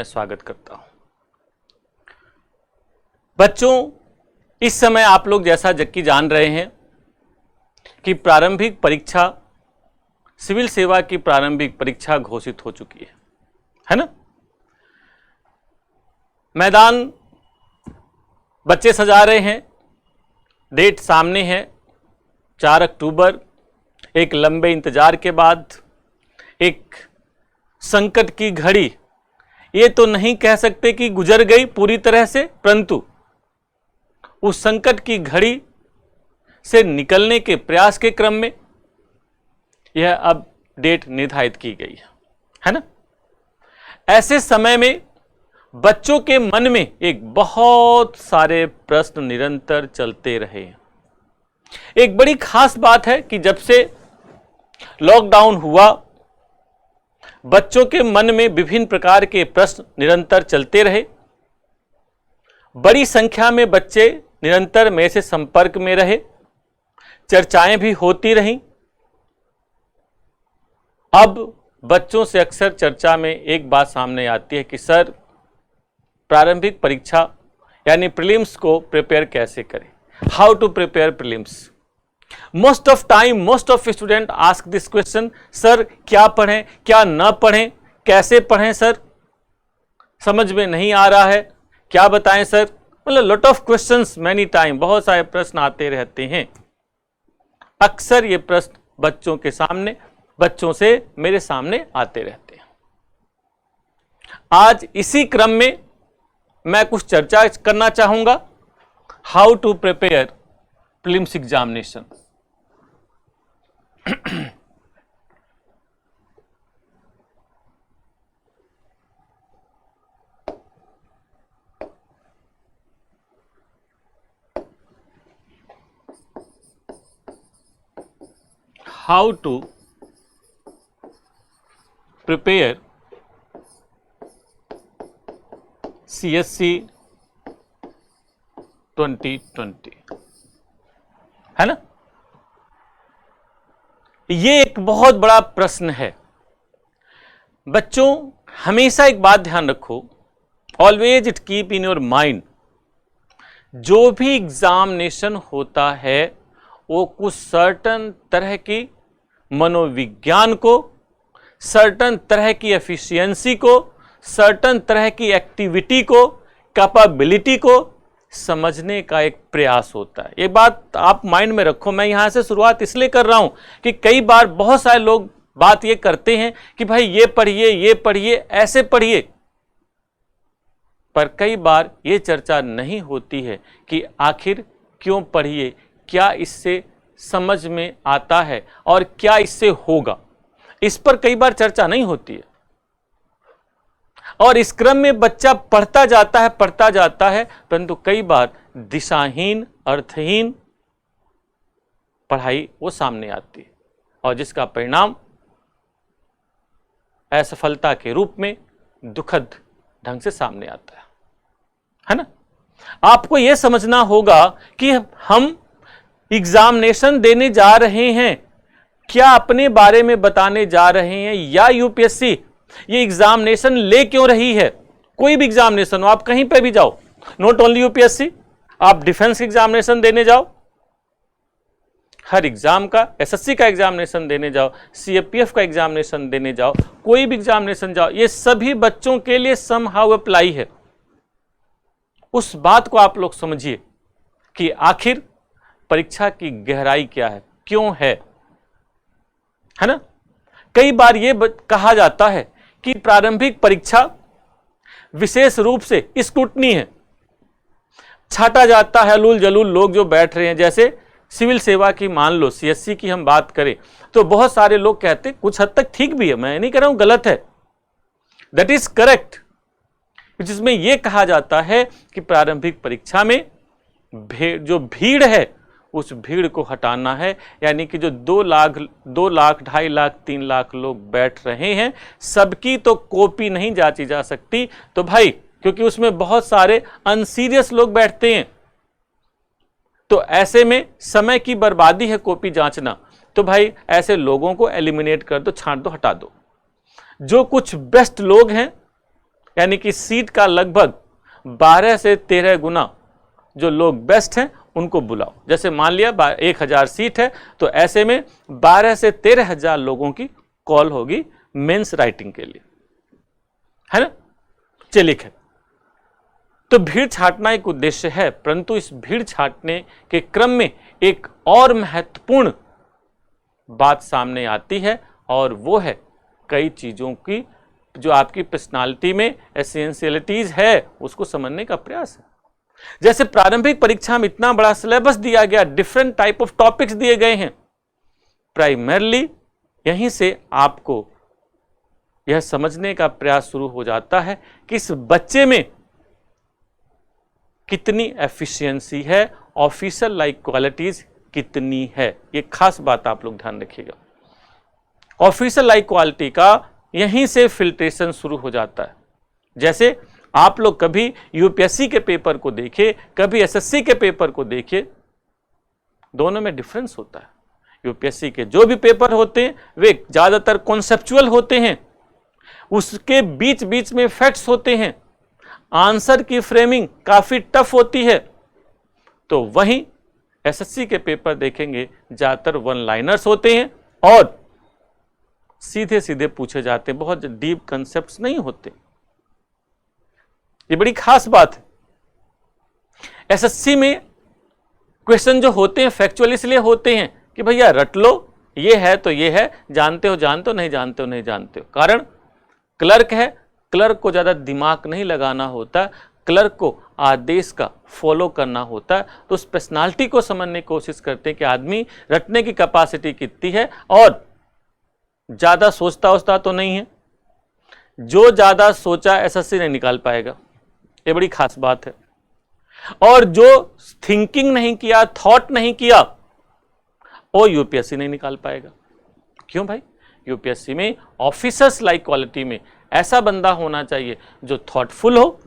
मैं स्वागत करता हूं। बच्चों, इस समय आप लोग जैसा कि जान रहे हैं कि प्रारंभिक परीक्षा, सिविल सेवा की प्रारंभिक परीक्षा घोषित हो चुकी है ना। मैदान बच्चे सजा रहे हैं, डेट सामने है 4 अक्टूबर। एक लंबे इंतजार के बाद एक संकट की घड़ी, ये तो नहीं कह सकते कि गुजर गई पूरी तरह से, परंतु उस संकट की घड़ी से निकलने के प्रयास के क्रम में यह अब डेट निर्धारित की गई है ना। ऐसे समय में बच्चों के मन में एक बहुत सारे प्रश्न निरंतर चलते रहे। एक बड़ी खास बात है कि जब से लॉकडाउन हुआ, बच्चों के मन में विभिन्न प्रकार के प्रश्न निरंतर चलते रहे। बड़ी संख्या में बच्चे निरंतर मेरे से संपर्क में रहे, चर्चाएं भी होती रहीं। अब बच्चों से अक्सर चर्चा में एक बात सामने आती है कि सर, प्रारंभिक परीक्षा यानी प्रीलिम्स को प्रिपेयर कैसे करें, how to prepare prelims. Most of time most of student ask this question, sir क्या पढ़ें, क्या न पढ़ें, कैसे पढ़ें सर, समझ में नहीं आ रहा है, क्या बताएं सर। मतलब lot of questions, many time, बहुत सारे प्रश्न आते रहते हैं। अक्सर ये प्रश्न बच्चों के सामने, बच्चों से मेरे सामने आते रहते हैं। आज इसी क्रम में मैं कुछ चर्चा करना चाहूंगा, how to prepare prelims examination. How to prepare CSC 2020, है ना। ये एक बहुत बड़ा प्रश्न है। बच्चों, हमेशा एक बात ध्यान रखो, always it keep in your mind, जो भी एग्जामिनेशन होता है वो कुछ सर्टन तरह की मनोविज्ञान को, सर्टन तरह की एफिशिएंसी को, सर्टन तरह की एक्टिविटी को, कैपेबिलिटी को समझने का एक प्रयास होता है। ये बात आप माइंड में रखो। मैं यहां से शुरुआत इसलिए कर रहा हूं कि कई बार बहुत सारे लोग बात ये करते हैं कि भाई ये पढ़िए, ऐसे पढ़िए, पर कई बार ये चर्चा नहीं होती है कि आखिर क्यों पढ़िए, क्या इससे समझ में आता है और क्या इससे होगा। इस पर कई बार चर्चा नहीं होती है और इस क्रम में बच्चा पढ़ता जाता है, परंतु कई बार दिशाहीन, अर्थहीन पढ़ाई वो सामने आती है और जिसका परिणाम असफलता के रूप में दुखद ढंग से सामने आता है ना। आपको यह समझना होगा कि हम एग्जामिनेशन देने जा रहे हैं, क्या अपने बारे में बताने जा रहे हैं, या यूपीएससी ये एग्जामिनेशन ले क्यों रही है। कोई भी एग्जामिनेशन हो, आप कहीं पे भी जाओ, नॉट ओनली यूपीएससी, आप डिफेंस एग्जामिनेशन देने जाओ, हर एग्जाम का, एसएससी का एग्जामिनेशन देने जाओ, सीएपीएफ का एग्जामिनेशन देने जाओ, कोई भी एग्जामिनेशन जाओ, ये सभी बच्चों के लिए समहाउ अप्लाई है। उस बात को आप लोग समझिए कि आखिर परीक्षा की गहराई क्या है, क्यों है ना। कई बार यह कहा जाता है कि प्रारंभिक परीक्षा विशेष रूप से स्क्रूटनी है, छाटा जाता है हलूल जलूल लोग जो बैठ रहे हैं। जैसे सिविल सेवा की मान लो, सीएससी की हम बात करें तो बहुत सारे लोग कहते, कुछ हद तक ठीक भी है, मैं नहीं कह रहा हूं गलत है, दैट इज करेक्ट, जिसमें यह कहा जाता है कि प्रारंभिक परीक्षा में जो भीड़ है उस भीड़ को हटाना है, यानी कि जो 2 लाख, 2.5 लाख, 3 लाख लोग बैठ रहे हैं, सबकी तो कॉपी नहीं जांची जा सकती। तो भाई, क्योंकि उसमें बहुत सारे अनसीरियस लोग बैठते हैं, तो ऐसे में समय की बर्बादी है कॉपी जांचना। तो भाई ऐसे लोगों को एलिमिनेट कर दो, छांट दो, हटा दो। जो कुछ बेस्ट लोग हैं, यानी कि सीट का लगभग 12 से 13 गुना जो लोग बेस्ट हैं उनको बुलाओ। जैसे मान लिया 1000 सीट है, तो ऐसे में 12 से 13,000 लोगों की कॉल होगी मेंस राइटिंग के लिए, है ना। चलिए खैर, तो भीड़ छांटना एक उद्देश्य है, परंतु इस भीड़ छांटने के क्रम में एक और महत्वपूर्ण बात सामने आती है, और वो है कई चीजों की जो आपकी पर्सनालिटी में एसेंशियलिटीज है उसको समझने का प्रयास है। जैसे प्रारंभिक परीक्षा में इतना बड़ा सिलेबस दिया गया, डिफरेंट टाइप ऑफ टॉपिक्स दिए गए हैं, प्राइमरली यहीं से आपको यह समझने का प्रयास शुरू हो जाता है कि इस बच्चे में कितनी एफिशिएंसी है, ऑफिसर लाइक क्वालिटीज कितनी है। ये खास बात आप लोग ध्यान रखिएगा। ऑफिसर लाइक क्वालिटी का यहीं से फिल्ट्रेशन शुरू हो जाता है। जैसे आप लोग कभी यूपीएससी के पेपर को देखिए, कभी एसएससी के पेपर को देखिए, दोनों में डिफरेंस होता है। यूपीएससी के जो भी पेपर होते हैं वे ज्यादातर कॉन्सेप्चुअल होते हैं, उसके बीच बीच में फैक्ट्स होते हैं, आंसर की फ्रेमिंग काफी टफ होती है। तो वहीं एसएससी के पेपर देखेंगे ज्यादातर वन लाइनर्स होते हैं और सीधे सीधे पूछे जाते हैं, बहुत डीप कंसेप्ट्स नहीं होते। ये बड़ी खास बात है। एसएससी में क्वेश्चन जो होते हैं फैक्चुअल इसलिए होते हैं कि भैया रट लो, ये है तो ये है, जानते हो जानते हो, नहीं जानते हो नहीं जानते हो। कारण क्लर्क है, क्लर्क को ज्यादा दिमाग नहीं लगाना होता, क्लर्क को आदेश का फॉलो करना होता है। तो उस पर्सनालिटी को समझने की कोशिश करते हैं कि आदमी रटने की कैपेसिटी कितनी है और ज्यादा सोचता वोचता तो नहीं है। जो ज्यादा सोचा एसएससी नहीं निकाल पाएगा, ये बड़ी खास बात है। और जो थिंकिंग नहीं किया, थॉट नहीं किया, वो यूपीएससी नहीं निकाल पाएगा। क्यों भाई? यूपीएससी में ऑफिसर्स लाइक क्वालिटी में ऐसा बंदा होना चाहिए जो थॉटफुल हो,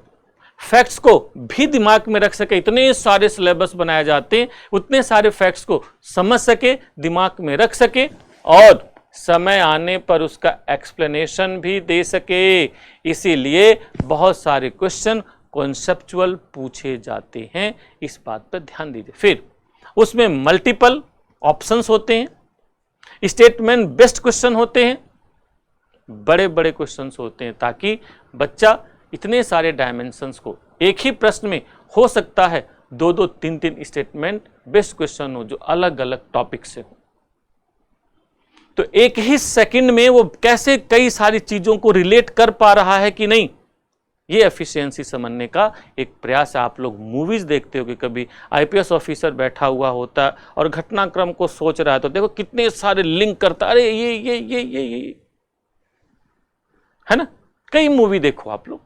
फैक्ट्स को भी दिमाग में रख सके। इतने सारे सिलेबस बनाए जाते हैं, उतने सारे फैक्ट्स को समझ सके, दिमाग में रख सके और समय आने पर उसका एक्सप्लेनेशन भी दे सके। इसीलिए बहुत सारे क्वेश्चन कॉन्सेप्चुअल पूछे जाते हैं, इस बात पर ध्यान दीजिए। फिर उसमें मल्टीपल ऑप्शंस होते हैं, स्टेटमेंट बेस्ड क्वेश्चन होते हैं, बड़े बड़े क्वेश्चंस होते हैं, ताकि बच्चा इतने सारे डायमेंशंस को एक ही प्रश्न में हो सकता है 2-2, 3-3 स्टेटमेंट बेस्ड क्वेश्चन हो जो अलग अलग टॉपिक से हो। तो एक ही सेकंड में वो कैसे कई सारी चीजों को रिलेट कर पा रहा है कि नहीं, ये एफिशिएंसी समझने का एक प्रयास है। आप लोग मूवीज देखते हो कि कभी आईपीएस ऑफिसर बैठा हुआ होता है और घटनाक्रम को सोच रहा है, तो देखो कितने सारे लिंक करता, अरे ये है ना। कई मूवी देखो आप लोग।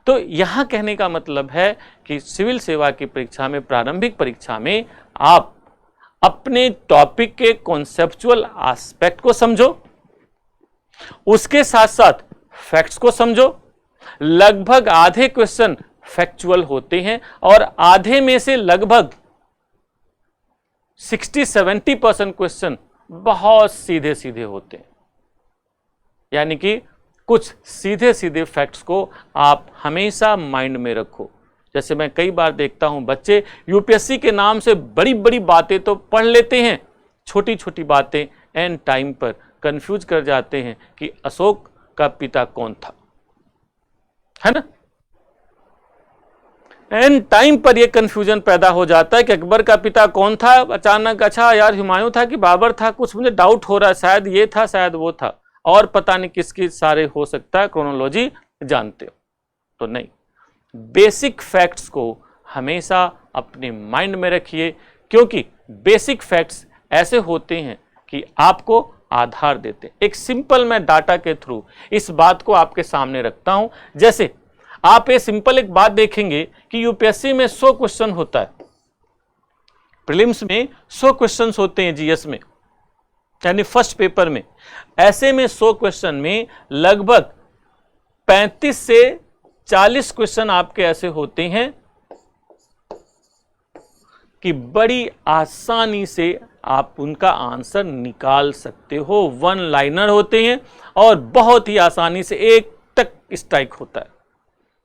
तो यहां कहने का मतलब है कि सिविल सेवा की परीक्षा में, प्रारंभिक परीक्षा में आप अपने टॉपिक के कॉन्सेप्चुअल एस्पेक्ट को समझो, उसके साथ साथ फैक्ट्स को समझो। लगभग आधे क्वेश्चन फैक्चुअल होते हैं और आधे में से लगभग 60-70% क्वेश्चन बहुत सीधे सीधे होते हैं। यानी कि कुछ सीधे सीधे फैक्ट्स को आप हमेशा माइंड में रखो। जैसे मैं कई बार देखता हूं, बच्चे यूपीएससी के नाम से बड़ी बड़ी बातें तो पढ़ लेते हैं, छोटी छोटी बातें एंड टाइम पर कंफ्यूज कर जाते हैं कि अशोक का पिता कौन था, है ना। एंड टाइम पर यह कंफ्यूजन पैदा हो जाता है कि अकबर का पिता कौन था। अचानक अच्छा यार हुमायूं था कि बाबर था, कुछ मुझे डाउट हो रहा है, शायद ये था शायद वो था, और पता नहीं किसकी सारे हो सकता है, क्रोनोलॉजी जानते हो तो नहीं। बेसिक फैक्ट्स को हमेशा अपने माइंड में रखिए, क्योंकि बेसिक फैक्ट्स ऐसे होते हैं कि आपको आधार देते हैं। एक सिंपल मैं डाटा के थ्रू इस बात को आपके सामने रखता हूं। जैसे आप ये सिंपल एक बात देखेंगे कि यूपीएससी में 100 क्वेश्चन होता है, प्रीलिम्स में 100 क्वेश्चन होते हैं, जीएस में यानी फर्स्ट पेपर में। ऐसे में 100 क्वेश्चन में लगभग 35 से 40 क्वेश्चन आपके ऐसे होते हैं कि बड़ी आसानी से आप उनका आंसर निकाल सकते हो। वन लाइनर होते हैं और बहुत ही आसानी से एक तक स्ट्राइक होता है,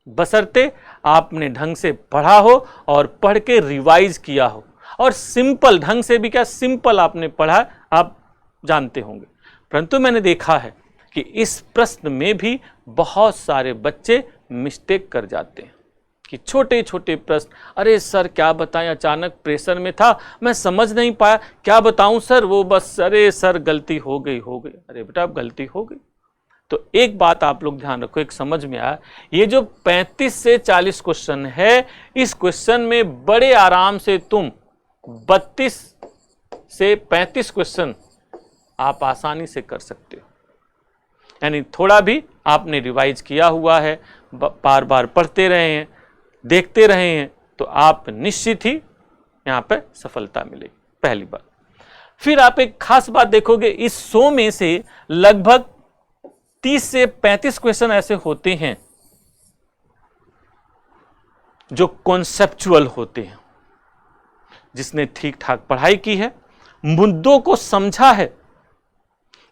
बशर्ते आपने ढंग से पढ़ा हो और पढ़ के रिवाइज किया हो, और सिंपल ढंग से भी क्या, सिंपल आपने पढ़ा, आप जानते होंगे। परंतु मैंने देखा है कि इस प्रश्न में भी बहुत सारे बच्चे मिस्टेक कर जाते हैं कि छोटे छोटे प्रश्न, अरे सर क्या बताएं, अचानक प्रेशर में था, मैं समझ नहीं पाया, क्या बताऊं सर, वो बस अरे सर गलती हो गई। अरे बेटा अब गलती हो गई तो एक बात आप लोग ध्यान रखो, एक समझ में आया, ये जो 35 से 40 क्वेश्चन है, इस क्वेश्चन में बड़े आराम से तुम 32 से 35 क्वेश्चन आप आसानी से कर सकते हो। यानी थोड़ा भी आपने रिवाइज किया हुआ है, बार बार पढ़ते रहे हैं, देखते रहे हैं, तो आप निश्चित ही यहां पर सफलता मिलेगी, पहली बात। फिर आप एक खास बात देखोगे, इस 100 में से लगभग 30 से 35 क्वेश्चन ऐसे होते हैं जो कॉन्सेप्चुअल होते हैं। जिसने ठीक ठाक पढ़ाई की है, मुद्दों को समझा है,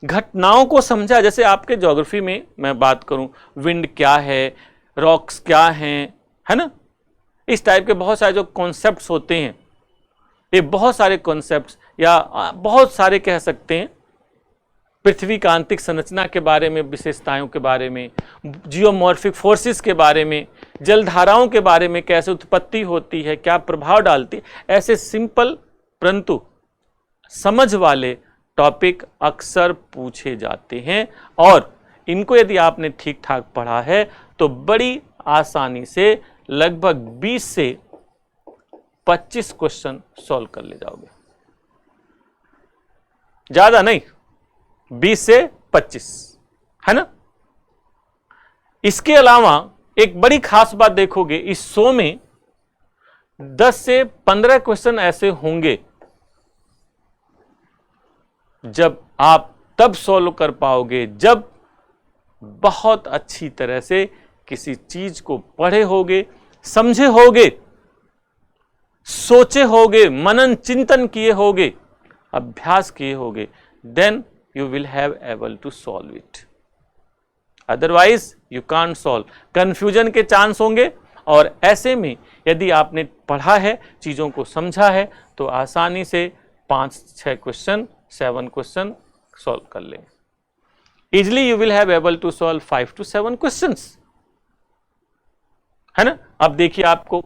घटनाओं को समझा, जैसे आपके ज्योग्राफी में मैं बात करूं, विंड क्या है, रॉक्स क्या हैं, है ना, इस टाइप के बहुत सारे जो कॉन्सेप्ट्स होते हैं, ये बहुत सारे कॉन्सेप्ट्स या बहुत सारे कह सकते हैं, पृथ्वी का आंतरिक संरचना के बारे में, विशेषताओं के बारे में, जियोमॉर्फिक फोर्सेस के बारे में, जलधाराओं के बारे में, कैसे उत्पत्ति होती है, क्या प्रभाव डालती है, ऐसे सिंपल परंतु समझ वाले टॉपिक अक्सर पूछे जाते हैं। और इनको यदि आपने ठीक ठाक पढ़ा है तो बड़ी आसानी से लगभग 20 से 25 क्वेश्चन सॉल्व कर ले जाओगे, ज्यादा नहीं, 20 से 25, है ना। इसके अलावा एक बड़ी खास बात देखोगे, इस 100 में 10 से 15 क्वेश्चन ऐसे होंगे जब आप तब सॉल्व कर पाओगे जब बहुत अच्छी तरह से किसी चीज को पढ़े होगे, समझे होगे, सोचे होगे, मनन चिंतन किए होगे, अभ्यास किए होगे, then you will have able to solve it, otherwise you can't solve। confusion के चांस होंगे, और ऐसे में यदि आपने पढ़ा है, चीजों को समझा है, तो आसानी से 5-6 क्वेश्चन, 7 क्वेश्चन सॉल्व कर लेंगे। Easily you will have able to solve 5 to 7 questions, है ना। अब देखिए, आपको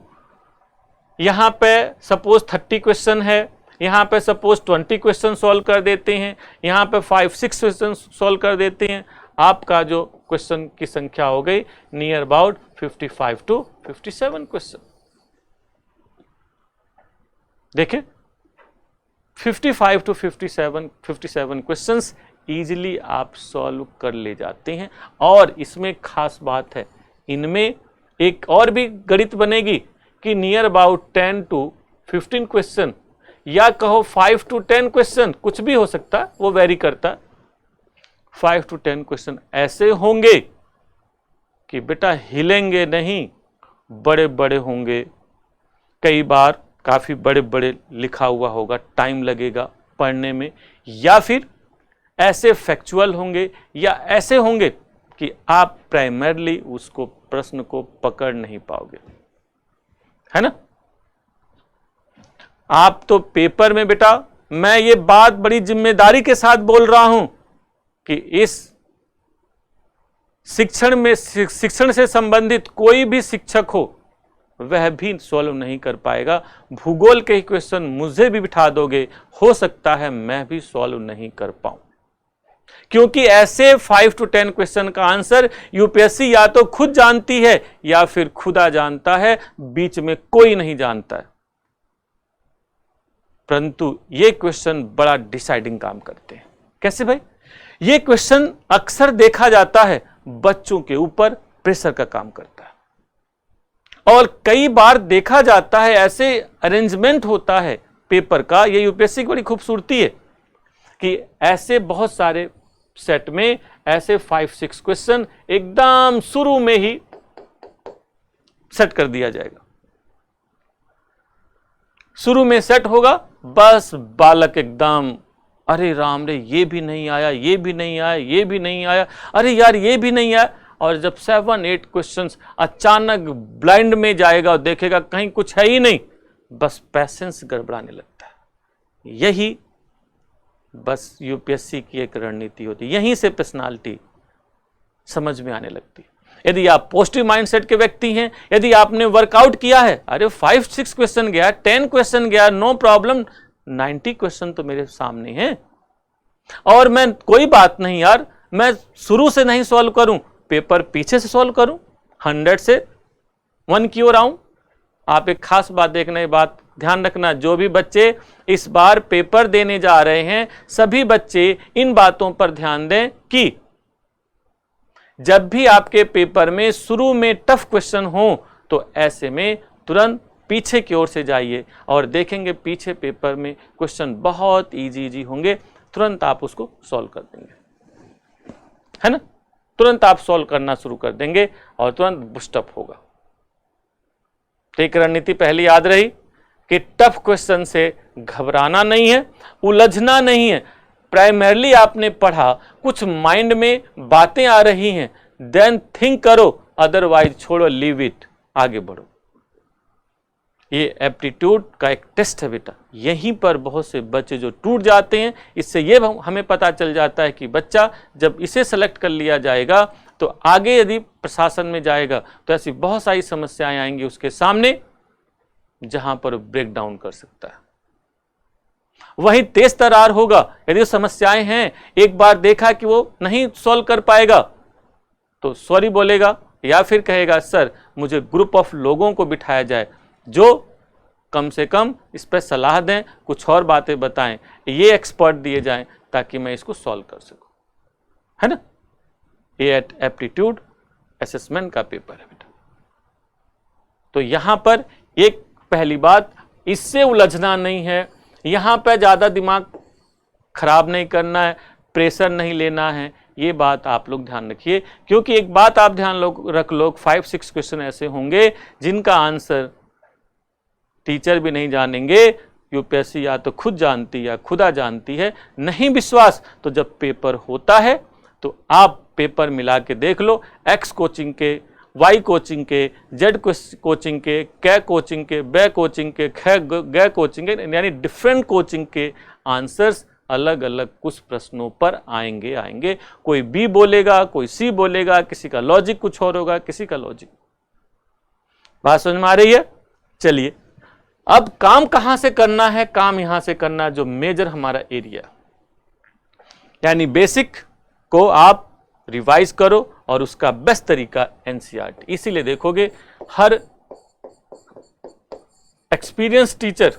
यहां पे सपोज 30 क्वेश्चन है, यहां पे सपोज 20 क्वेश्चन सॉल्व कर देते हैं, यहां पे 5-6 क्वेश्चन सॉल्व कर देते हैं, आपका जो क्वेश्चन की संख्या हो गई नियर अबाउट 55 to 57 क्वेश्चन। देखिए 55 to 57 क्वेश्चंस इजीली आप सॉल्व कर ले जाते हैं। और इसमें खास बात है, इनमें एक और भी गणित बनेगी कि नियर अबाउट 10 to 15 क्वेश्चन, या कहो 5 to 10 क्वेश्चन, कुछ भी हो सकता है, वो वेरी करता है। 5 to 10 क्वेश्चन ऐसे होंगे कि बेटा हिलेंगे नहीं, बड़े बड़े होंगे, कई बार काफी बड़े बड़े लिखा हुआ होगा, टाइम लगेगा पढ़ने में, या फिर ऐसे फैक्चुअल होंगे, या ऐसे होंगे कि आप प्राइमरली उसको प्रश्न को पकड़ नहीं पाओगे, है ना। आप तो पेपर में, बेटा मैं ये बात बड़ी जिम्मेदारी के साथ बोल रहा हूं कि इस शिक्षण से संबंधित कोई भी शिक्षक हो, वह भी सॉल्व नहीं कर पाएगा। भूगोल के क्वेश्चन मुझे भी बिठा दोगे, हो सकता है मैं भी सॉल्व नहीं कर पाऊं, क्योंकि ऐसे 5 to 10 क्वेश्चन का आंसर यूपीएससी या तो खुद जानती है या फिर खुदा जानता है, बीच में कोई नहीं जानता है। परंतु ये क्वेश्चन बड़ा डिसाइडिंग काम करते हैं। कैसे भाई? ये क्वेश्चन अक्सर देखा जाता है बच्चों के ऊपर प्रेशर का काम करता है, और कई बार देखा जाता है ऐसे अरेंजमेंट होता है पेपर का, ये यूपीएससी की बड़ी खूबसूरती है कि ऐसे बहुत सारे सेट में ऐसे 5-6 क्वेश्चन एकदम शुरू में ही सेट कर दिया जाएगा। शुरू में सेट होगा, बस बालक एकदम अरे राम रे, ये भी नहीं आया, ये भी नहीं आया, ये भी नहीं आया, अरे यार ये भी नहीं आया, और जब 7-8 क्वेश्चंस अचानक ब्लाइंड में जाएगा और देखेगा कहीं कुछ है ही नहीं, बस पैसेंस गड़बड़ाने लगता है। यही बस यूपीएससी की एक रणनीति होती है, यहीं से पर्सनालिटी समझ में आने लगती है। यदि आप पॉजिटिव माइंडसेट के व्यक्ति हैं, यदि आपने वर्कआउट किया है, अरे 5-6 क्वेश्चन गया, 10 क्वेश्चन गया, नो प्रॉब्लम, 90 क्वेश्चन तो मेरे सामने हैं और मैं कोई बात नहीं यार, मैं शुरू से नहीं सॉल्व करूं, पेपर पीछे से सॉल्व करूं, 100 से 1 की ओर आऊं। आप एक खास बात देखना, ये बात ध्यान रखना, जो भी बच्चे इस बार पेपर देने जा रहे हैं, सभी बच्चे इन बातों पर ध्यान दें कि जब भी आपके पेपर में शुरू में टफ क्वेश्चन हो तो ऐसे में तुरंत पीछे की ओर से जाइए और देखेंगे पीछे पेपर में क्वेश्चन बहुत इजी होंगे, तुरंत आप उसको सॉल्व कर देंगे, है ना। तुरंत आप सॉल्व करना शुरू कर देंगे और तुरंत बूस्टअप होगा। तो एक रणनीति पहली याद रही कि टफ क्वेश्चन से घबराना नहीं है, उलझना नहीं है। प्राइमरली आपने पढ़ा, कुछ माइंड में बातें आ रही हैं, देन थिंक करो, अदरवाइज छोड़ो, लीव इट, आगे बढ़ो। ये एप्टीट्यूड का एक टेस्ट है बेटा, यहीं पर बहुत से बच्चे जो टूट जाते हैं। इससे ये हमें पता चल जाता है कि बच्चा जब इसे सेलेक्ट कर लिया जाएगा तो आगे यदि प्रशासन में जाएगा तो ऐसी बहुत सारी समस्याएं आएंगी उसके सामने जहां पर ब्रेक डाउन कर सकता है। वही तेज तरार होगा, यदि समस्याएं हैं, एक बार देखा कि वो नहीं सॉल्व कर पाएगा तो सॉरी बोलेगा या फिर कहेगा सर मुझे ग्रुप ऑफ लोगों को बिठाया जाए जो कम से कम इस पर सलाह दें, कुछ और बातें बताएं, ये एक्सपर्ट दिए जाएं ताकि मैं इसको सॉल्व कर सकूं, है ना। ये एप्टीट्यूड असेसमेंट का पेपर है बेटा। तो यहां पर एक पहली बात, इससे उलझना नहीं है, यहां पर ज्यादा दिमाग खराब नहीं करना है, प्रेशर नहीं लेना है, ये बात आप लोग ध्यान रखिए। क्योंकि एक बात आप ध्यान रख लो, 5-6 क्वेश्चन ऐसे होंगे जिनका आंसर टीचर भी नहीं जानेंगे, यूपीएससी या तो खुद जानती है या खुदा जानती है। नहीं विश्वास तो जब पेपर होता है तो आप पेपर मिला के देख लो, एक्स कोचिंग के, वाई कोचिंग के, जेड कोचिंग के, कै कोचिंग के, बै कोचिंग के, गे कोचिंग के, यानी डिफरेंट कोचिंग के आंसर्स अलग अलग कुछ प्रश्नों पर आएंगे। कोई बी बोलेगा, कोई सी बोलेगा, किसी का लॉजिक कुछ और होगा, किसी का लॉजिक। बात समझ में आ रही है? चलिए अब काम कहां से करना है, काम यहां से करना, जो मेजर हमारा एरिया, यानी बेसिक को आप रिवाइज करो और उसका बेस्ट तरीका एनसीईआरटी। इसीलिए देखोगे हर एक्सपीरियंस टीचर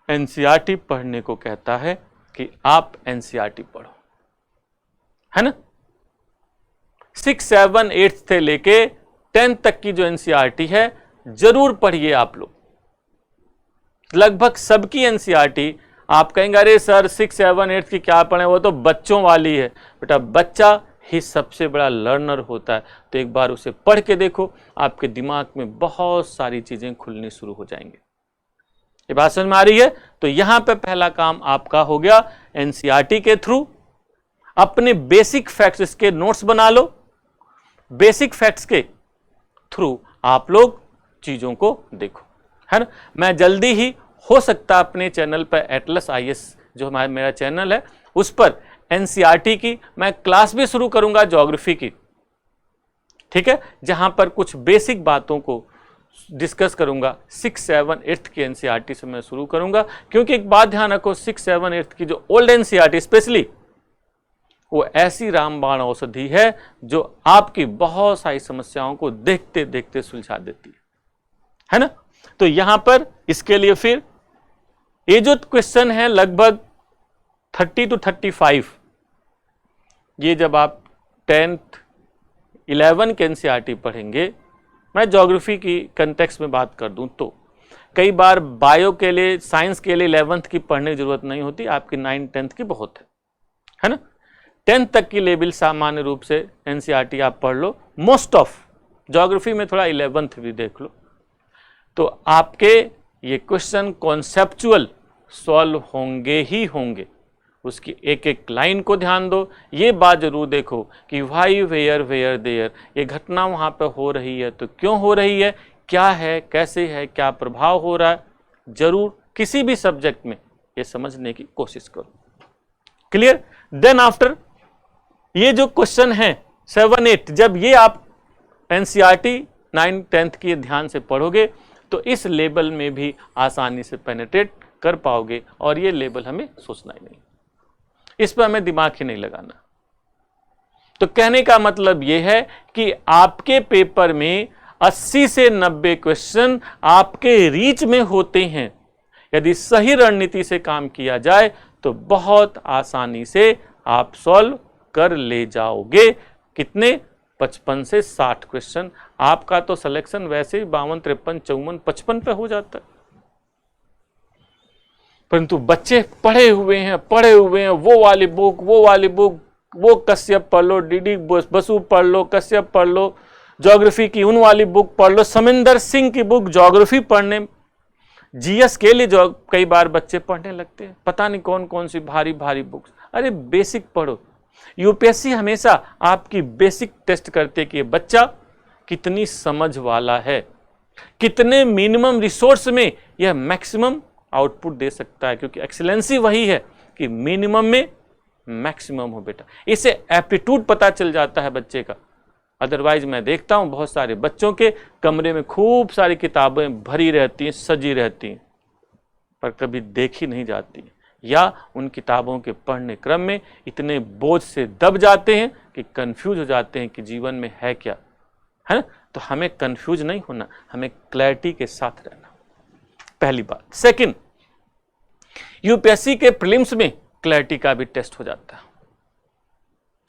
एनसीईआरटी पढ़ने को कहता है कि आप एनसीईआरटी पढ़ो, है ना। 6, 7, 8 से लेके 10 तक की जो एनसीईआरटी है जरूर पढ़िए आप लोग। लगभग सबकी एनसीईआरटी आप कहेंगे अरे सर 6, 7, 8 की क्या पढ़े, वो तो बच्चों वाली है। बेटा बच्चा ही सबसे बड़ा लर्नर होता है, तो एक बार उसे पढ़ के देखो, आपके दिमाग में बहुत सारी चीजें खुलनी शुरू हो जाएंगी। ये बात समझ में आ रही है? तो यहां पे पहला काम आपका हो गया, एनसीईआरटी के थ्रू अपने बेसिक फैक्ट्स के नोट्स बना लो। बेसिक फैक्ट्स के थ्रू आप लोग चीजों को देखो, है ना। मैं जल्दी ही हो सकता अपने चैनल पर एटलस आईएएस जो मेरा चैनल है उस पर एनसीईआरटी की मैं क्लास भी शुरू करूंगा, ज्योग्राफी की, ठीक है, जहां पर कुछ बेसिक बातों को डिस्कस करूंगा। 6, 7, 8 की एनसीईआरटी से मैं शुरू करूंगा, क्योंकि एक बात ध्यान रखो, 6, 7, 8 की जो ओल्ड एनसीईआरटी स्पेशली, वो ऐसी रामबाण औषधि है जो आपकी बहुत सारी समस्याओं को देखते देखते सुलझा देती है ना। तो यहां पर इसके लिए फिर ये जो क्वेश्चन है लगभग 30 to 35, ये जब आप 10th 11 के एनसीईआरटी पढ़ेंगे, मैं ज्योग्राफी की कंटेक्स्ट में बात कर दूं तो कई बार बायो के लिए, साइंस के लिए 11th की पढ़ने की जरूरत नहीं होती, आपकी 9th 10th की बहुत है ना। 10th तक की लेवल सामान्य रूप से एनसीईआरटी आप पढ़ लो, मोस्ट ऑफ ज्योग्राफी में थोड़ा 11th भी देख लो, तो आपके ये क्वेश्चन कॉन्सेप्चुअल सॉल्व होंगे ही होंगे, उसकी एक एक लाइन को ध्यान दो। ये बात जरूर देखो कि वाई, वेयर, वेयर, देयर, ये घटना वहाँ पे हो रही है तो क्यों हो रही है, क्या है, कैसे है, क्या प्रभाव हो रहा है। जरूर किसी भी सब्जेक्ट में ये समझने की कोशिश करो। क्लियर। देन आफ्टर ये जो क्वेश्चन है 7, 8, जब ये आप एनसीईआरटी 9, 10th की ध्यान से पढ़ोगे तो इस लेवल में भी आसानी से पेनिट्रेट कर पाओगे और ये लेवल हमें सोचना ही नहीं, इस पर हमें दिमाग ही नहीं लगाना। तो कहने का मतलब यह है कि आपके पेपर में 80 से 90 क्वेश्चन आपके रीच में होते हैं। यदि सही रणनीति से काम किया जाए तो बहुत आसानी से आप सॉल्व कर ले जाओगे। कितने? 55 से 60 क्वेश्चन। आपका तो सिलेक्शन वैसे ही 52, 53, 54, 55 पे हो जाता है, परंतु बच्चे पढ़े हुए हैं, वो वाली बुक, वो कश्यप पढ़ लो, डीडी बसु पढ़ लो, कश्यप पढ़ लो, ज्योग्राफी की उन वाली बुक पढ़ लो, समिंदर सिंह की बुक ज्योग्राफी पढ़ने, जीएस के लिए जो कई बार बच्चे पढ़ने लगते हैं, पता नहीं कौन कौन सी भारी भारी बुक्स। अरे बेसिक पढ़ो। यूपीएससी हमेशा आपकी बेसिक टेस्ट करते कि बच्चा कितनी समझ वाला है, कितने मिनिमम रिसोर्स में यह मैक्सिमम आउटपुट दे सकता है, क्योंकि एक्सीलेंसी वही है कि मिनिमम में मैक्सिमम हो बेटा। इससे एप्टीट्यूड पता चल जाता है बच्चे का। अदरवाइज मैं देखता हूं बहुत सारे बच्चों के कमरे में खूब सारी किताबें भरी रहती हैं, सजी रहती हैं, पर कभी देखी नहीं जाती, या उन किताबों के पढ़ने क्रम में इतने बोझ से दब जाते हैं कि कंफ्यूज हो जाते हैं कि जीवन में है क्या, है ना। तो हमें कंफ्यूज नहीं होना, हमें क्लैरिटी के साथ रहना, पहली बात। सेकंड, यूपीएससी के प्रीलिम्स में क्लैरिटी का भी टेस्ट हो जाता है।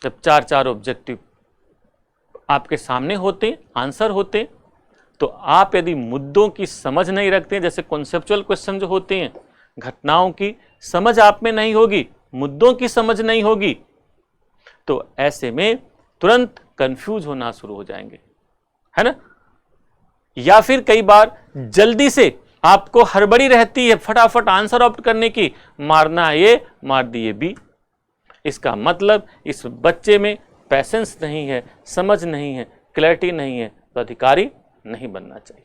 जब 4 ऑब्जेक्टिव आपके सामने होते, आंसर होते, तो आप यदि मुद्दों की समझ नहीं रखते हैं, जैसे कॉन्सेप्चुअल क्वेश्चन जो होते हैं, घटनाओं की समझ आप में नहीं होगी, मुद्दों की समझ नहीं होगी, तो ऐसे में तुरंत कंफ्यूज होना शुरू हो जाएंगे, है ना। या फिर कई बार जल्दी से आपको हड़बड़ी रहती है फटाफट आंसर ऑप्ट करने की, मारना है ये, मार दिए बी। इसका मतलब इस बच्चे में पैसेंस नहीं है, समझ नहीं है, क्लैरिटी नहीं है, तो अधिकारी नहीं बनना चाहिए।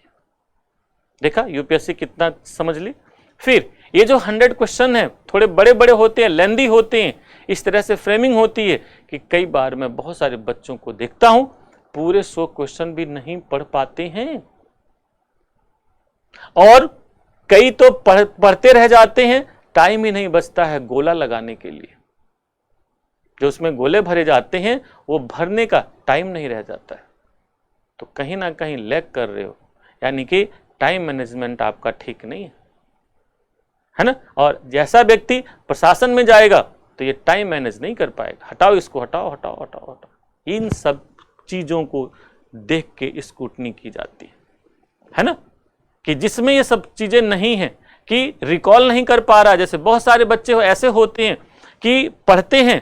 देखा यूपीएससी कितना समझ ली। फिर ये जो 100 क्वेश्चन है थोड़े बड़े बड़े होते हैं, लेंदी होते हैं, इस तरह से फ्रेमिंग होती है कि कई बार मैं बहुत सारे बच्चों को देखता हूं पूरे 100 क्वेश्चन भी नहीं पढ़ पाते हैं, और कई तो पढ़ते रह जाते हैं, टाइम ही नहीं बचता है गोला लगाने के लिए। जो उसमें गोले भरे जाते हैं वो भरने का टाइम नहीं रह जाता है, तो कहीं ना कहीं लैग कर रहे हो, यानी कि टाइम मैनेजमेंट आपका ठीक नहीं है ना। और जैसा व्यक्ति प्रशासन में जाएगा तो ये टाइम मैनेज नहीं कर पाएगा। हटाओ इसको, हटाओ हटाओ हटाओ हटाओ, इन सब चीजों को देख के स्क्रूटनी की जाती है ना, कि जिसमें ये सब चीजें नहीं है, कि रिकॉल नहीं कर पा रहा। जैसे बहुत सारे बच्चे ऐसे होते हैं कि पढ़ते हैं,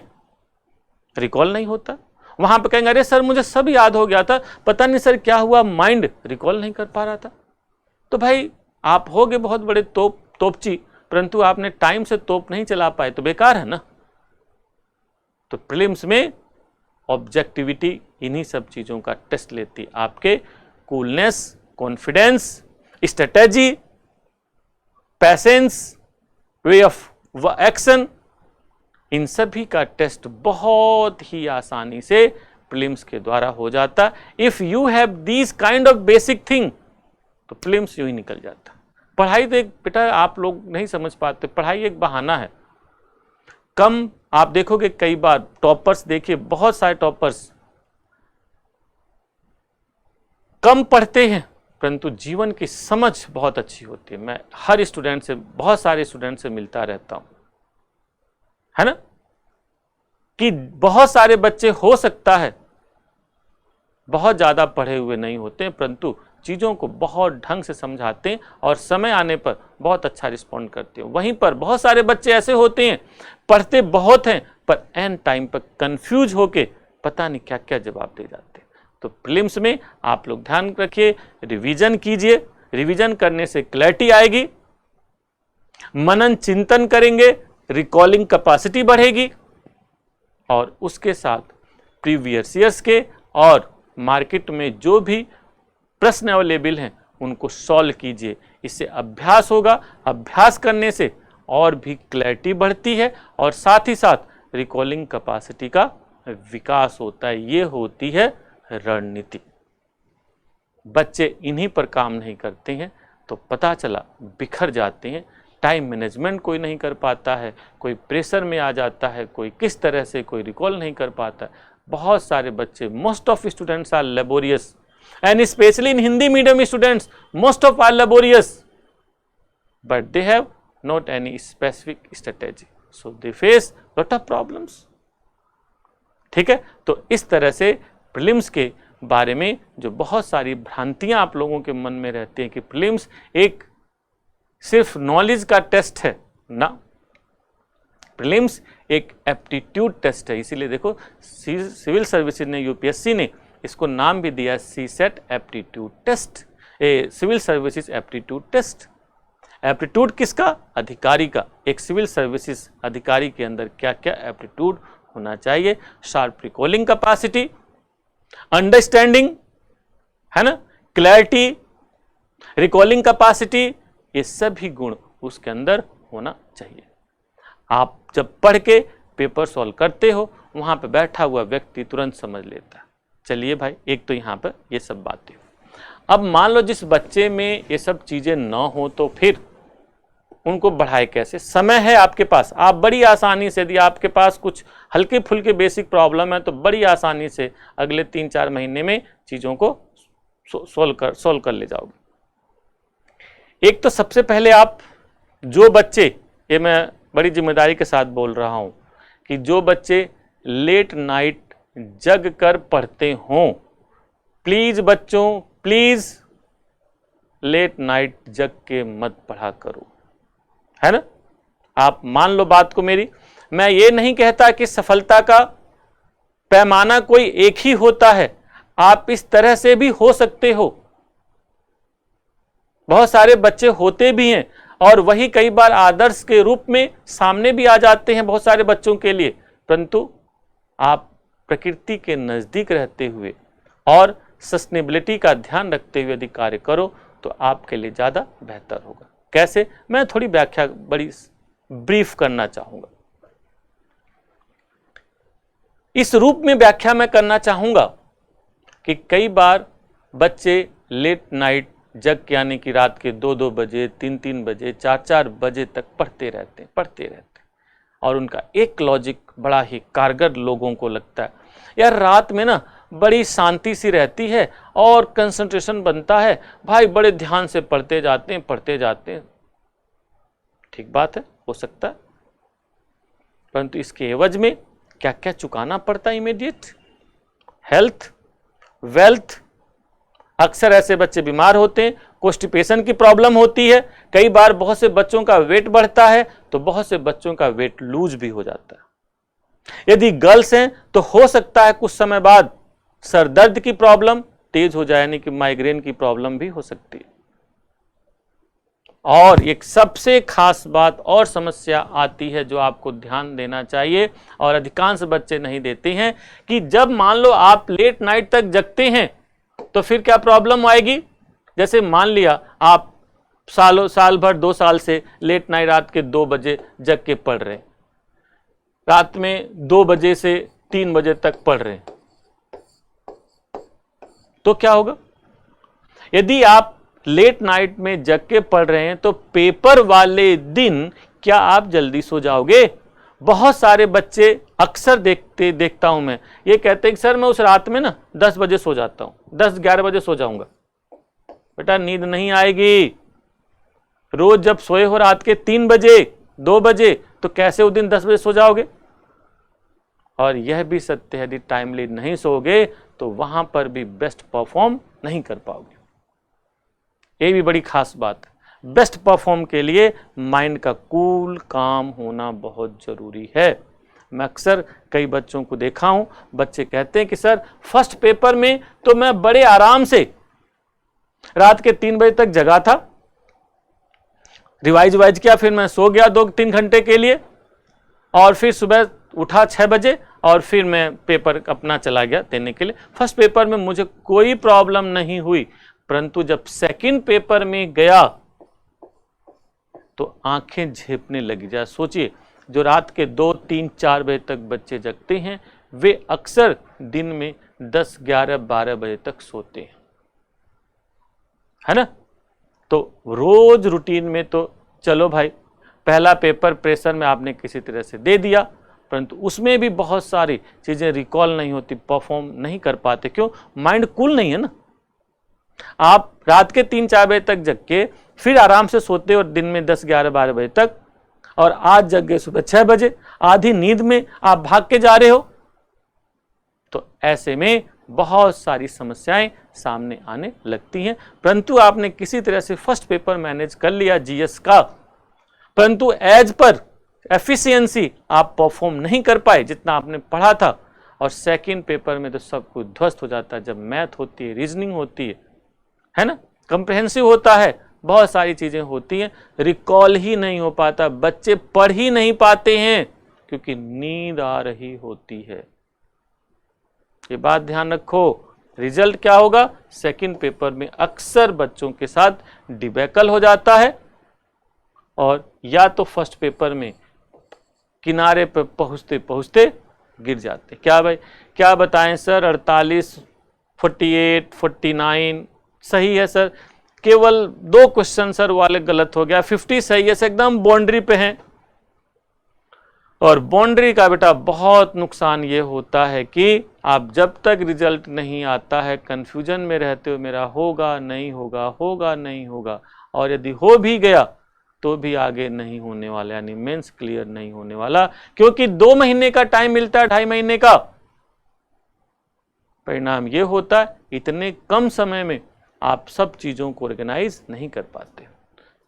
रिकॉल नहीं होता, वहां पे कहेंगे अरे सर मुझे सब याद हो गया था, पता नहीं सर क्या हुआ, माइंड रिकॉल नहीं कर पा रहा था। तो भाई आप होगे बहुत बड़े तोपची, परंतु आपने टाइम से तोप नहीं चला पाए तो बेकार है ना। तो प्रीलिम्स में ऑब्जेक्टिविटी इन्हीं सब चीजों का टेस्ट लेती है, आपके coolness, confidence, strategy, patience, way of action, इन सभी का टेस्ट बहुत ही आसानी से प्रीलिम्स के द्वारा हो जाता। If you have these kind of basic thing तो प्रीलिम्स यूं ही निकल जाता। पढ़ाई तो एक बेटा आप लोग नहीं समझ पाते, पढ़ाई एक बहाना है। कम आप देखोगे कई बार टॉपर्स, देखिए बहुत सारे टॉपर्स कम पढ़ते हैं परंतु जीवन की समझ बहुत अच्छी होती है। मैं हर स्टूडेंट से, बहुत सारे स्टूडेंट से मिलता रहता हूं, है ना, कि बहुत सारे बच्चे हो सकता है बहुत ज्यादा पढ़े हुए नहीं होते परंतु चीजों को बहुत ढंग से समझाते हैं और समय आने पर बहुत अच्छा रिस्पॉन्ड करते हैं। वहीं पर बहुत सारे बच्चे ऐसे होते हैं पढ़ते बहुत हैं पर एन टाइम पर कंफ्यूज होके पता नहीं क्या क्या जवाब दे जाते हैं। तो प्रीलिम्स में आप लोग ध्यान रखिए, रिवीजन कीजिए, रिवीजन करने से क्लैरिटी आएगी, मनन चिंतन करेंगे, रिकॉलिंग कैपेसिटी बढ़ेगी और उसके साथ प्रीवियस ईयर्स के और मार्केट में जो भी प्रश्न अवेलेबल हैं उनको सॉल्व कीजिए। इससे अभ्यास होगा, अभ्यास करने से और भी क्लैरिटी बढ़ती है और साथ ही साथ रिकॉलिंग कैपेसिटी का विकास होता है। ये होती है रणनीति। बच्चे इन्हीं पर काम नहीं करते हैं तो पता चला बिखर जाते हैं। टाइम मैनेजमेंट कोई नहीं कर पाता है, कोई प्रेशर में आ जाता है, कोई किस तरह से कोई रिकॉल नहीं कर पाता है। बहुत सारे बच्चे, most of students are laborious and specially in Hindi medium students most of are laborious but they have not any specific strategy, so they face lot of problems. ठीक है, तो इस तरह से प्रीलिम्स के बारे में जो बहुत सारी भ्रांतियां आप लोगों के मन में रहती हैं कि प्रीलिम्स एक सिर्फ नॉलेज का टेस्ट है ना, प्रीलिम्स एक एप्टीट्यूड टेस्ट है। इसीलिए देखो सिविल सर्विसेज ने, यूपीएससी ने इसको नाम भी दिया CSAT aptitude test, civil services aptitude test. Aptitude किसका? अधिकारी का। एक सिविल सर्विसेज अधिकारी के अंदर क्या क्या एप्टीट्यूड होना चाहिए? शार्प रिकॉलिंग कैपेसिटी, अंडरस्टैंडिंग, है ना, क्लैरिटी, रिकॉलिंग कैपेसिटी, ये सभी गुण उसके अंदर होना चाहिए। आप जब पढ़ के पेपर सॉल्व करते हो, वहां पे बैठा हुआ व्यक्ति तुरंत समझ लेता है। चलिए भाई, एक तो यहाँ पर ये सब बातें। अब मान लो जिस बच्चे में ये सब चीजें ना हो तो फिर उनको बढ़ाए कैसे? समय है आपके पास, आप बड़ी आसानी से, यदि आपके पास कुछ हल्के फुल्के बेसिक प्रॉब्लम है तो बड़ी आसानी से अगले 3-4 महीने में चीज़ों को सॉल्व कर ले जाओगे। एक तो सबसे पहले आप जो बच्चे, ये मैं बड़ी जिम्मेदारी के साथ बोल रहा हूँ कि जो बच्चे लेट नाइट जग कर पढ़ते हों, प्लीज़ बच्चों, प्लीज़ लेट नाइट जग के मत पढ़ा करो, है ना। आप मान लो बात को मेरी। मैं ये नहीं कहता कि सफलता का पैमाना कोई एक ही होता है, आप इस तरह से भी हो सकते हो। बहुत सारे बच्चे होते भी हैं और वही कई बार आदर्श के रूप में सामने भी आ जाते हैं बहुत सारे बच्चों के लिए, परंतु आप प्रकृति के नजदीक रहते हुए और सस्टेनेबिलिटी का ध्यान रखते हुए यदि कार्य करो तो आपके लिए ज्यादा बेहतर होगा। कैसे? मैं थोड़ी व्याख्या बड़ी ब्रीफ करना चाहूंगा। इस रूप में व्याख्या मैं करना चाहूंगा कि कई बार बच्चे लेट नाइट जग, यानी कि रात के 2-2 बजे, 3-3 बजे, 4-4 बजे तक पढ़ते रहते हैं और उनका एक लॉजिक बड़ा ही कारगर लोगों को लगता है, यार रात में ना बड़ी शांति सी रहती है और कंसंट्रेशन बनता है, भाई बड़े ध्यान से पढ़ते जाते हैं। ठीक बात है, हो सकता है, परंतु इसके एवज में क्या क्या चुकाना पड़ता है? Immediate health, wealth. अक्सर ऐसे बच्चे बीमार होते हैं, कॉन्स्टिपेशन की प्रॉब्लम होती है, कई बार बहुत से बच्चों का वेट बढ़ता है तो बहुत से बच्चों का वेट लूज भी हो जाता है। यदि गर्ल्स हैं तो हो सकता है कुछ समय बाद सर दर्द की प्रॉब्लम तेज हो जाए, यानी कि माइग्रेन की प्रॉब्लम भी हो सकती है। और एक सबसे खास बात और समस्या आती है जो आपको ध्यान देना चाहिए और अधिकांश बच्चे नहीं देते हैं, कि जब मान लो आप लेट नाइट तक जगते हैं तो फिर क्या प्रॉब्लम आएगी? जैसे मान लिया आप साल भर 2 साल से लेट नाइट रात के 2 बजे जग के पढ़ रहे हैं, रात में 2 बजे से 3 बजे तक पढ़ रहे हैं, तो क्या होगा? यदि आप लेट नाइट में जग के पढ़ रहे हैं तो पेपर वाले दिन क्या आप जल्दी सो जाओगे? बहुत सारे बच्चे अक्सर देखता हूं मैं, ये कहते हैं कि सर मैं उस रात में ना 10 बजे सो जाता हूं, 10-11 बजे सो जाऊंगा। बेटा नींद नहीं आएगी। रोज जब सोए हो रात के 3 बजे 2 बजे तो कैसे उस दिन 10 बजे सो जाओगे? और यह भी सत्य है, यदि टाइमली नहीं सोओगे तो वहां पर भी बेस्ट परफॉर्म नहीं कर पाओगे। ये भी बड़ी खास बात है। बेस्ट परफॉर्म के लिए माइंड का कूल काम होना बहुत जरूरी है। मैं अक्सर कई बच्चों को देखा हूं, बच्चे कहते हैं कि सर फर्स्ट पेपर में तो मैं बड़े आराम से रात के 3 बजे तक जगा था, रिवाइज किया, फिर मैं सो गया 2-3 घंटे के लिए, और फिर सुबह उठा 6 बजे और फिर मैं पेपर अपना चला गया देने के लिए। फर्स्ट पेपर में मुझे कोई प्रॉब्लम नहीं हुई, परंतु जब सेकंड पेपर में गया तो आंखें झेपने लगी। जरा सोचिए, जो रात के 2, 3, 4 बजे तक बच्चे जगते हैं वे अक्सर दिन में 10, 11, 12 बजे तक सोते हैं, है ना। तो रोज रूटीन में तो चलो भाई, पहला पेपर प्रेशर में आपने किसी तरह से दे दिया, परंतु उसमें भी बहुत सारी चीजें रिकॉल नहीं होती, परफॉर्म नहीं कर पाते। क्यों? माइंड कूल नहीं है ना। आप रात के 3, 4 बजे तक जग के फिर आराम से सोते और दिन में 10, 11, 12 बजे तक, और आज जग गए सुबह 6 बजे, आधी नींद में आप भाग के जा रहे हो। तो ऐसे में बहुत सारी समस्याएं सामने आने लगती हैं। परंतु आपने किसी तरह से फर्स्ट पेपर मैनेज कर लिया जीएस का, परंतु एज पर एफिशिएंसी आप परफॉर्म नहीं कर पाए जितना आपने पढ़ा था, और सेकंड पेपर में तो सब कुछ ध्वस्त हो जाता है। जब मैथ होती है, रीजनिंग होती है ना, कंप्रिहेंसिव होता है, बहुत सारी चीजें होती हैं, रिकॉल ही नहीं हो पाता, बच्चे पढ़ ही नहीं पाते हैं क्योंकि नींद आ रही होती है। ये बात ध्यान रखो। रिजल्ट क्या होगा? सेकंड पेपर में अक्सर बच्चों के साथ डिबैकल हो जाता है, और या तो फर्स्ट पेपर में किनारे पर पहुंचते पहुंचते गिर जाते। क्या भाई, क्या बताएं सर, 48, 48, 49 सही है सर, केवल 2 क्वेश्चन सर वाले गलत हो गया, 50 सही है सर, एकदम बाउंड्री पे हैं। और बाउंड्री का बेटा बहुत नुकसान ये होता है कि आप जब तक रिजल्ट नहीं आता है कंफ्यूजन में रहते हो, मेरा होगा नहीं होगा, होगा नहीं होगा, और यदि हो भी गया तो भी आगे नहीं होने वाला, यानी मेंस क्लियर नहीं होने वाला, क्योंकि 2 महीने का टाइम मिलता है, 2.5 महीने का। परिणाम ये होता है इतने कम समय में आप सब चीजों को ऑर्गेनाइज नहीं कर पाते।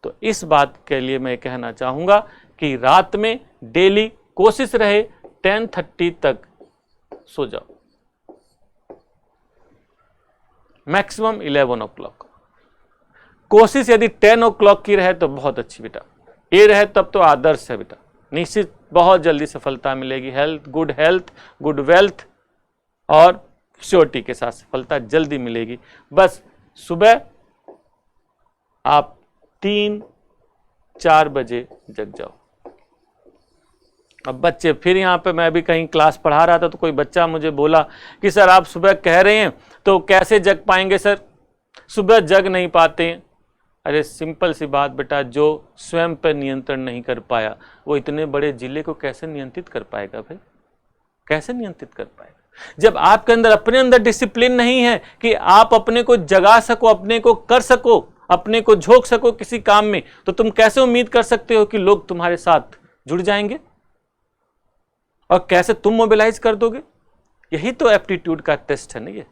तो इस बात के लिए मैं कहना चाहूंगा कि रात में डेली कोशिश रहे 10:30 तक सो जाओ, मैक्सिमम 11 o'clock। कोशिश यदि 10 o'clock की रहे तो बहुत अच्छी बेटा, ये रहे तब तो आदर्श है बेटा, निश्चित बहुत जल्दी सफलता मिलेगी। हेल्थ, गुड वेल्थ और श्योरिटी के साथ सफलता जल्दी मिलेगी। बस सुबह आप 3, 4 बजे जग जाओ। अब बच्चे फिर यहाँ पे, मैं भी कहीं क्लास पढ़ा रहा था तो कोई बच्चा मुझे बोला कि सर आप सुबह कह रहे हैं तो कैसे जग पाएंगे सर, सुबह जग नहीं पाते हैं। अरे सिंपल सी बात बेटा, जो स्वयं पर नियंत्रण नहीं कर पाया वो इतने बड़े जिले को कैसे नियंत्रित कर पाएगा भाई, कैसे नियंत्रित कर पाएगा? जब आपके अंदर अपने अंदर डिसिप्लिन नहीं है कि आप अपने को जगा सको, अपने को कर सको, अपने को झोंक सको किसी काम में, तो तुम कैसे उम्मीद कर सकते हो कि लोग तुम्हारे साथ जुड़ जाएंगे और कैसे तुम मोबिलाइज कर दोगे? यही तो एप्टीट्यूड का टेस्ट है ना,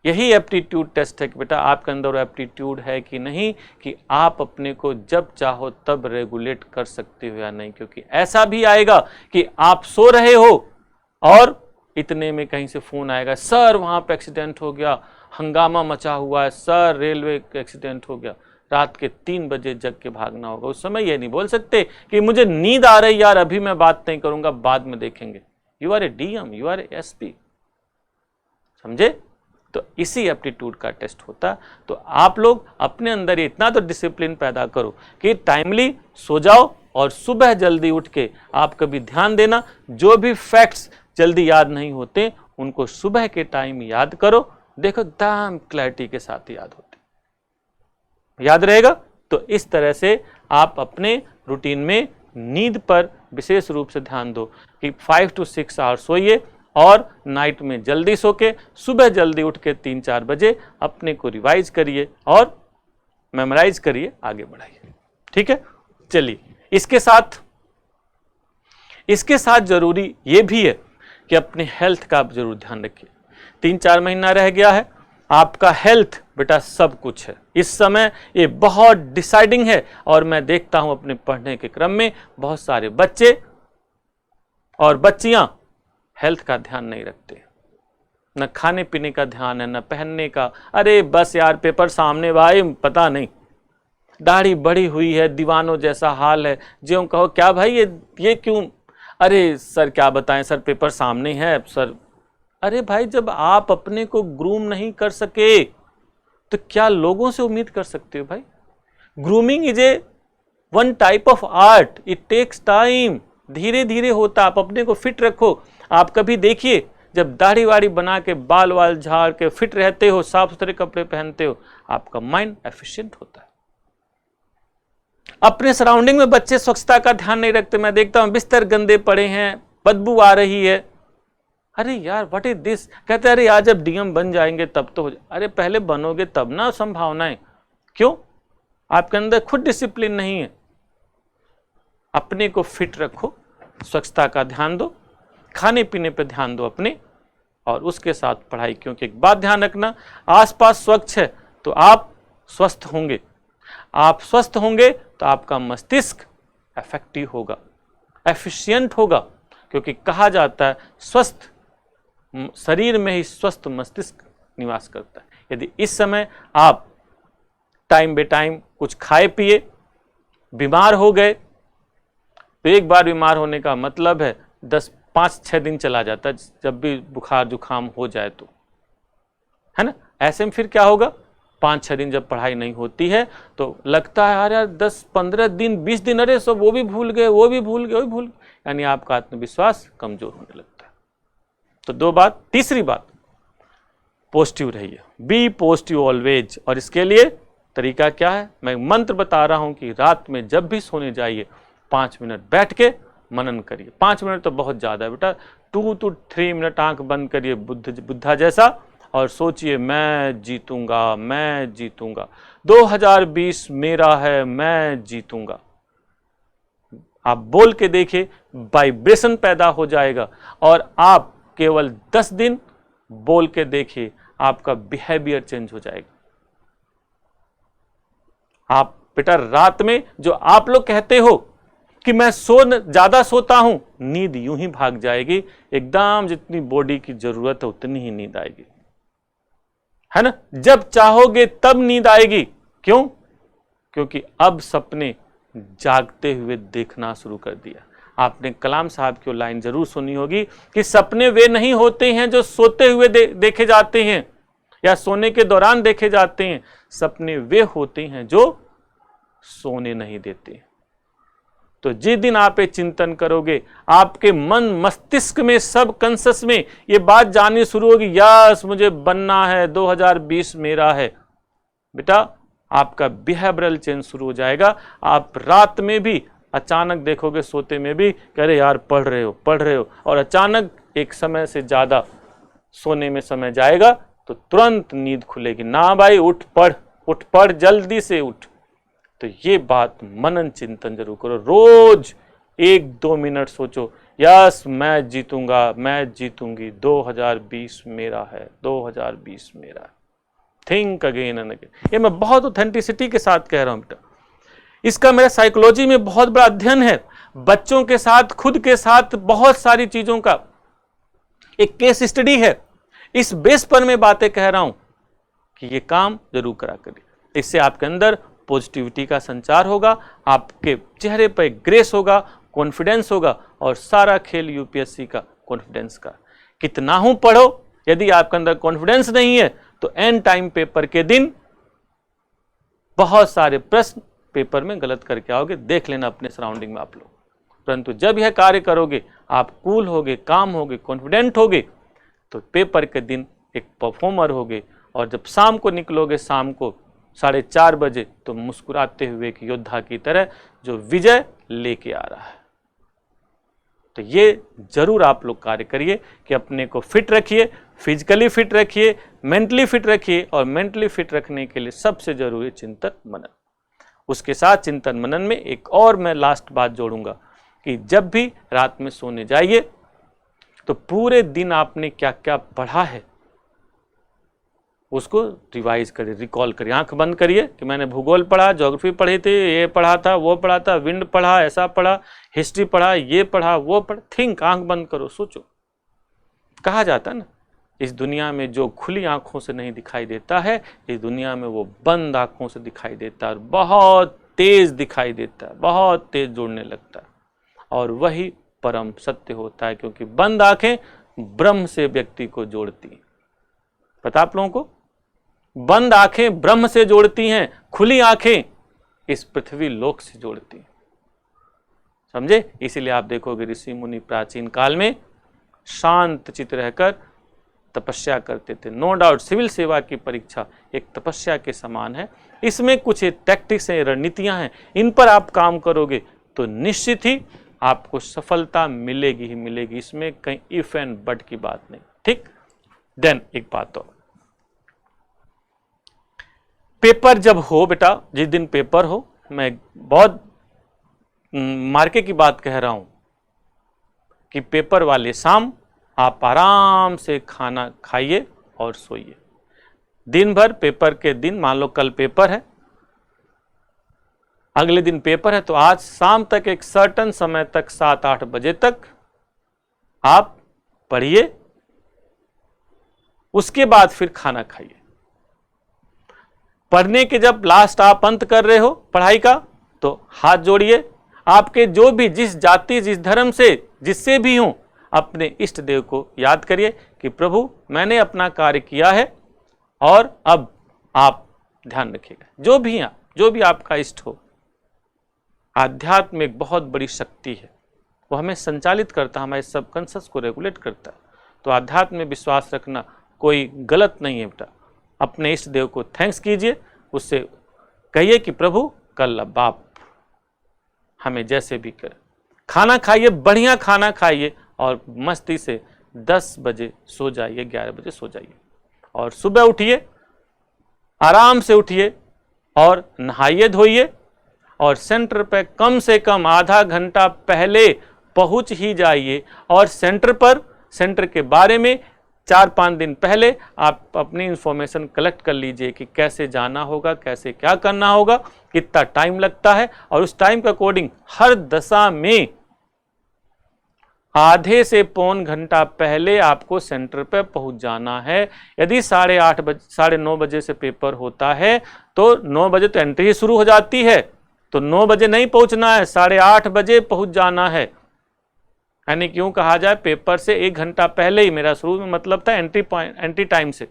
यही एप्टीट्यूड टेस्ट है कि बेटा आपके अंदर एप्टीट्यूड है कि नहीं, कि आप अपने को जब चाहो तब रेगुलेट कर सकते हो या नहीं। क्योंकि ऐसा भी आएगा कि आप सो रहे हो और इतने में कहीं से फोन आएगा, सर वहां पे एक्सीडेंट हो गया, हंगामा मचा हुआ है, सर रेलवे एक्सीडेंट हो गया। रात के 3 बजे जग के भागना होगा। उस समय ये नहीं बोल सकते कि मुझे नींद आ रही यार, अभी मैं बात नहीं करूंगा, बाद में देखेंगे। You are a DM, you are a SP, समझे? तो इसी एप्टीट्यूड का टेस्ट होता। तो आप लोग अपने अंदर इतना तो डिसिप्लिन पैदा करो कि टाइमली सो जाओ और सुबह जल्दी उठ के आप कभी ध्यान देना, जो भी फैक्ट्स जल्दी याद नहीं होते उनको सुबह के टाइम याद करो, देखो एकदम क्लैरिटी के साथ याद होते, याद रहेगा। तो इस तरह से आप अपने रूटीन में नींद पर विशेष रूप से ध्यान दो कि 5 to 6 आवर सोइए और नाइट में जल्दी सो के सुबह जल्दी उठ के 3-4 बजे अपने को रिवाइज करिए और मेमोराइज करिए, आगे बढ़ाइए। ठीक है, चलिए इसके साथ जरूरी ये भी है कि अपने हेल्थ का आप जरूर ध्यान रखिए। 3-4 महीना रह गया है, आपका हेल्थ बेटा सब कुछ है। इस समय ये बहुत डिसाइडिंग है, और मैं देखता हूं अपने पढ़ने के क्रम में बहुत सारे बच्चे और बच्चियां हेल्थ का ध्यान नहीं रखते, न खाने पीने का ध्यान है, न पहनने का। अरे बस यार पेपर सामने भाई, पता नहीं दाढ़ी बढ़ी हुई है, दीवानों जैसा हाल है। जो कहो क्या भाई ये क्यों? अरे सर क्या बताएं सर, पेपर सामने है सर। अरे भाई जब आप अपने को ग्रूम नहीं कर सके तो क्या लोगों से उम्मीद कर सकते हो भाई? Grooming is a one type of art, it takes time, धीरे धीरे होता। आप अपने को फिट रखो। आप कभी देखिए जब दाढ़ी वाड़ी बना के बाल वाल झाड़ के फिट रहते हो, साफ सुथरे कपड़े पहनते हो, आपका माइंड एफिशिएंट होता है। अपने सराउंडिंग में बच्चे स्वच्छता का ध्यान नहीं रखते। मैं देखता हूं बिस्तर गंदे पड़े हैं, बदबू आ रही है। अरे यार व्हाट इज दिस? कहते हैं अरे यार जब डीएम बन जाएंगे तब तो हो जाए। अरे पहले बनोगे तब ना संभावनाएं। क्यों? आपके अंदर खुद डिसिप्लिन नहीं है। अपने को फिट रखो, स्वच्छता का ध्यान दो, खाने पीने पे ध्यान दो अपने, और उसके साथ पढ़ाई। क्योंकि एक बात ध्यान रखना, आसपास स्वच्छ है तो आप स्वस्थ होंगे। आप स्वस्थ होंगे तो आपका मस्तिष्क इफेक्टिव होगा, एफिशिएंट होगा। क्योंकि कहा जाता है स्वस्थ शरीर में ही स्वस्थ मस्तिष्क निवास करता है। यदि इस समय आप टाइम बे टाइम कुछ खाए पिए, बीमार हो गए, तो एक बार बीमार होने का मतलब है 5-6 दिन चला जाता है, जब भी बुखार जुखाम हो जाए तो, है ना। ऐसे में फिर क्या होगा, 5-6 दिन जब पढ़ाई नहीं होती है तो लगता है यार 10-15 दिन 20 दिन, अरे सब वो भी भूल गए, वो भी भूल गए, वो भी भूल गए, यानी आपका आत्मविश्वास कमजोर होने लगता है। तो 2 बात। तीसरी बात, पॉजिटिव रहिए, बी पॉजिटिव ऑलवेज। और इसके लिए तरीका क्या है, मैं मंत्र बता रहा हूं कि रात में जब भी सोने जाइए 5 मिनट बैठ के मनन करिए। 5 मिनट तो बहुत ज्यादा है बेटा, 2 to 3 मिनट आंख बंद करिए बुद्धा जैसा, और सोचिए मैं जीतूंगा, मैं जीतूंगा, 2020 मेरा है, मैं जीतूंगा। आप बोल के देखिए, वाइब्रेशन पैदा हो जाएगा। और आप केवल 10 दिन बोल के देखिए, आपका बिहेवियर चेंज हो जाएगा। आप बेटा रात में जो आप लोग कहते हो कि मैं ज्यादा सोता हूं, नींद यूं ही भाग जाएगी एकदम, जितनी बॉडी की जरूरत है उतनी ही नींद आएगी, है ना। जब चाहोगे तब नींद आएगी। क्यों? क्योंकि अब सपने जागते हुए देखना शुरू कर दिया। आपने कलाम साहब की लाइन जरूर सुनी होगी कि सपने वे नहीं होते हैं जो सोते हुए देखे जाते हैं या सोने के दौरान देखे जाते हैं, सपने वे होते हैं जो सोने नहीं देते। तो जिस दिन आप ये चिंतन करोगे, आपके मन मस्तिष्क में, सब कॉन्शस में ये बात जाननी शुरू होगी, यस मुझे बनना है, 2020 मेरा है। बेटा आपका बिहेवियरल चेंज शुरू हो जाएगा। आप रात में भी अचानक देखोगे, सोते में भी कह रहे यार पढ़ रहे हो, और अचानक एक समय से ज्यादा सोने में समय जाएगा तो तुरंत नींद खुलेगी। ना भाई उठ पढ़, जल्दी से उठ। तो ये बात मनन चिंतन जरूर करो, रोज 1-2 मिनट सोचो, यस मैं जीतूंगा, मैं जीतूंगी, 2020 मेरा है, 2020 मेरा है। Think again and again. ये मैं बहुत ऑथेंटिसिटी के साथ कह रहा हूं बेटा। इसका मेरा साइकोलॉजी में बहुत बड़ा अध्ययन है, बच्चों के साथ, खुद के साथ, बहुत सारी चीजों का एक केस स्टडी है। इस बेस पर मैं बातें कह रहा हूं कि ये काम जरूर करा करिए। इससे आपके अंदर पॉजिटिविटी का संचार होगा, आपके चेहरे पर ग्रेस होगा, कॉन्फिडेंस होगा, और सारा खेल यूपीएससी का कॉन्फिडेंस का। कितना हूं पढ़ो, यदि आपके अंदर कॉन्फिडेंस नहीं है तो एंड टाइम पेपर के दिन बहुत सारे प्रश्न पेपर में गलत करके आओगे। देख लेना अपने सराउंडिंग में आप लोग। परंतु जब यह कार्य करोगे, आप कूल होगे, काम होगे, कॉन्फिडेंट होगे, तो पेपर के दिन एक परफॉर्मर होगे। और जब शाम को निकलोगे, शाम को 4:30 बजे, तो मुस्कुराते हुए एक योद्धा की तरह जो विजय लेके आ रहा है। तो ये जरूर आप लोग कार्य करिए कि अपने को फिट रखिए, फिजिकली फिट रखिए, मेंटली फिट रखिए। और मेंटली फिट रखने के लिए सबसे जरूरी चिंतन मनन। उसके साथ चिंतन मनन में एक और मैं लास्ट बात जोड़ूंगा कि जब भी रात में सोने जाइए तो पूरे दिन आपने क्या क्या पढ़ा है उसको रिवाइज करिए, रिकॉल करिए। आंख बंद करिए कि मैंने भूगोल पढ़ा, ज्योग्राफी पढ़ी थी, ये पढ़ा था, वो पढ़ा था, विंड पढ़ा, ऐसा पढ़ा, हिस्ट्री पढ़ा, ये पढ़ा, वो पढ़ा। थिंक, आंख बंद करो, सोचो। कहा जाता है ना इस दुनिया में जो खुली आंखों से नहीं दिखाई देता है, इस दुनिया में वो बंद आंखों से दिखाई देता है और बहुत तेज दिखाई देता है, बहुत तेज जुड़ने लगता है। और वही परम सत्य होता है, क्योंकि बंद आंखें ब्रह्म से व्यक्ति को जोड़ती हैं। पता आप लोगों को, बंद आंखें ब्रह्म से जोड़ती हैं, खुली आंखें इस पृथ्वी लोक से जोड़ती हैं। समझे? इसीलिए आप देखोगे ऋषि मुनि प्राचीन काल में शांत चित्त रहकर तपस्या करते थे। नो डाउट सिविल सेवा की परीक्षा एक तपस्या के समान है। इसमें कुछ टैक्टिक्स हैं, रणनीतियां हैं, इन पर आप काम करोगे तो निश्चित ही आपको सफलता मिलेगी ही मिलेगी। इसमें कहीं इफ एंड बट की बात नहीं। ठीक, देन एक बात और, पेपर जब हो बेटा, जिस दिन पेपर हो, मैं बहुत मार्के की बात कह रहा हूं कि पेपर वाले शाम आप आराम से खाना खाइए और सोइए। दिन भर पेपर के दिन, मान लो कल पेपर है, अगले दिन पेपर है, तो आज शाम तक एक सर्टन समय तक 7-8 बजे तक आप पढ़िए, उसके बाद फिर खाना खाइए। पढ़ने के जब लास्ट आप अंत कर रहे हो पढ़ाई का, तो हाथ जोड़िए, आपके जो भी जिस जाति जिस धर्म से जिससे भी हो, अपने इष्ट देव को याद करिए कि प्रभु मैंने अपना कार्य किया है और अब आप ध्यान रखिएगा। जो भी आपका इष्ट हो। आध्यात्म एक बहुत बड़ी शक्ति है, वो हमें संचालित करता है, हमारे सबकॉन्शियस को रेगुलेट करता है। तो आध्यात्म में विश्वास रखना कोई गलत नहीं है बेटा। अपने इष्ट देव को थैंक्स कीजिए, उससे कहिए कि प्रभु कल अब आप हमें जैसे भी करें। खाना खाइए, बढ़िया खाना खाइए और मस्ती से 10 बजे सो जाइए, 11 बजे सो जाइए और सुबह उठिए, आराम से उठिए और नहाइए धोइए और सेंटर पे कम से कम आधा घंटा पहले पहुंच ही जाइए। और सेंटर के बारे में 4-5 दिन पहले आप अपनी इंफॉर्मेशन कलेक्ट कर लीजिए कि कैसे जाना होगा, कैसे क्या करना होगा, कितना टाइम लगता है, और उस टाइम के अकॉर्डिंग हर दशा में आधे से पौन घंटा पहले आपको सेंटर पर पहुंच जाना है। यदि 9:30 बजे से पेपर होता है तो 9 बजे तो एंट्री ही शुरू हो जाती है, तो 9 बजे नहीं पहुंचना है, 8:30 बजे पहुंच जाना है। यानी क्यों कहा जाए, पेपर से 1 घंटा पहले ही, मेरा शुरू में मतलब था एंट्री टाइम से,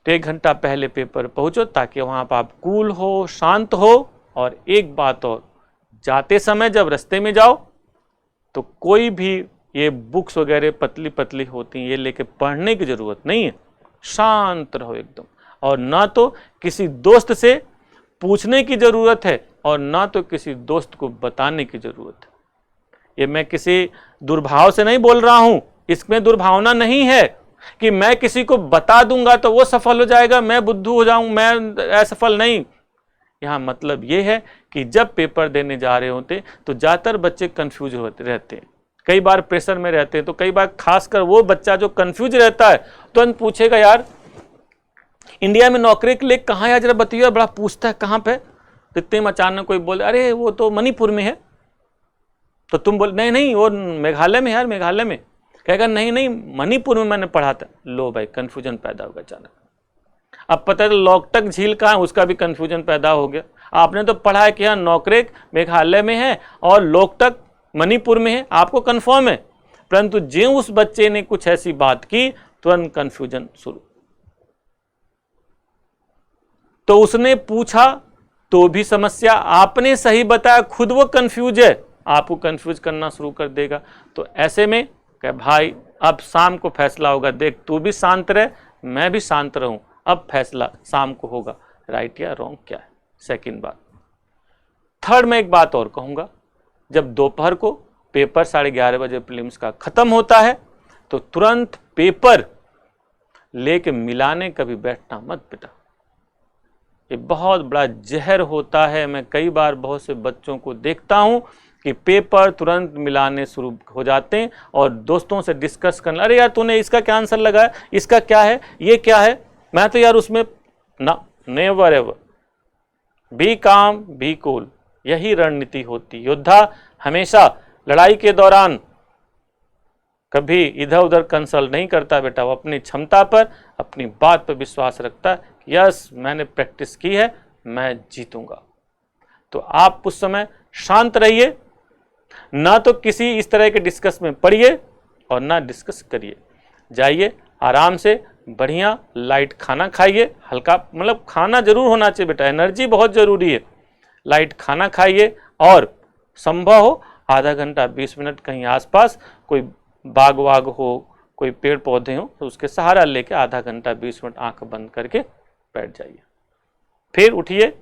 तो 1 घंटा पहले पेपर पहुंचो ताकि वहां पर आप कूल हो, शांत हो। और एक बात और, जाते समय जब रास्ते में जाओ तो कोई भी ये बुक्स वगैरह पतली पतली होती हैं, ये लेके पढ़ने की जरूरत नहीं है। शांत रहो एकदम, और ना तो किसी दोस्त से पूछने की जरूरत है और ना तो किसी दोस्त को बताने की जरूरत है। ये मैं किसी दुर्भाव से नहीं बोल रहा हूं, इसमें दुर्भावना नहीं है कि मैं किसी को बता दूंगा तो वो सफल हो जाएगा, मैं बुद्धू हो जाऊं, मैं असफल नहीं। यहाँ मतलब ये है कि जब पेपर देने जा रहे होते तो ज़्यादातर बच्चे कंफ्यूज होते रहते हैं, कई बार प्रेशर में रहते हैं। तो कई बार खासकर वो बच्चा जो कंफ्यूज रहता है तुरंत पूछेगा, यार इंडिया में नौकरी के लिए कहाँ है जरा बताइए, बड़ा पूछता है कहाँ पे। तो इतने में अचानक कोई बोले, अरे वो तो मणिपुर में है। तो तुम बोल, नहीं वो मेघालय में है यार, मेघालय में। कहेगा नहीं मणिपुर में मैंने पढ़ा था। लो भाई, कन्फ्यूजन पैदा होगा अचानक। अब पता है लोकटक झील कहाँ है, उसका भी कंफ्यूजन पैदा हो गया। आपने तो पढ़ा है कि हाँ नौकरेक मेघालय में है और लोकटक मणिपुर में है, आपको कंफर्म है। परंतु जो उस बच्चे ने कुछ ऐसी बात की, तुरंत कंफ्यूजन शुरू। तो उसने पूछा तो भी समस्या, आपने सही बताया, खुद वो कंफ्यूज है, आपको कंफ्यूज करना शुरू कर देगा। तो ऐसे में कह भाई अब शाम को फैसला होगा, देख तू भी शांत रहे, मैं भी शांत रहूं, अब फैसला शाम को होगा, राइट या रॉन्ग क्या है। सेकंड बात। थर्ड में एक बात और कहूंगा, जब दोपहर को पेपर 11:30 बजे प्रीलिम्स का खत्म होता है तो तुरंत पेपर लेके मिलाने कभी बैठना मत बेटा, ये बहुत बड़ा जहर होता है। मैं कई बार बहुत से बच्चों को देखता हूं कि पेपर तुरंत मिलाने शुरू हो जाते हैं और दोस्तों से डिस्कस करना, अरे यार तूने इसका क्या आंसर लगाया, इसका क्या है, ये क्या है, मैं तो यार उसमें ना। नेवर एवर, बी काम बी कूल, यही रणनीति होती। योद्धा हमेशा लड़ाई के दौरान कभी इधर उधर कंसल्ट नहीं करता बेटा, वो अपनी क्षमता पर, अपनी बात पर विश्वास रखता है। यस, मैंने प्रैक्टिस की है, मैं जीतूंगा। तो आप उस समय शांत रहिए, ना तो किसी इस तरह के डिस्कस में पढ़िए और ना डिस्कस करिए। जाइए आराम से बढ़िया लाइट खाना खाइए, हल्का, मतलब खाना जरूर होना चाहिए बेटा, एनर्जी बहुत जरूरी है। लाइट खाना खाइए और संभव हो आधा घंटा 20 मिनट कहीं आसपास कोई बाग वाग हो, कोई पेड़ पौधे हो, तो उसके सहारा लेके आधा घंटा 20 मिनट आंख बंद करके बैठ जाइए। फिर उठिए,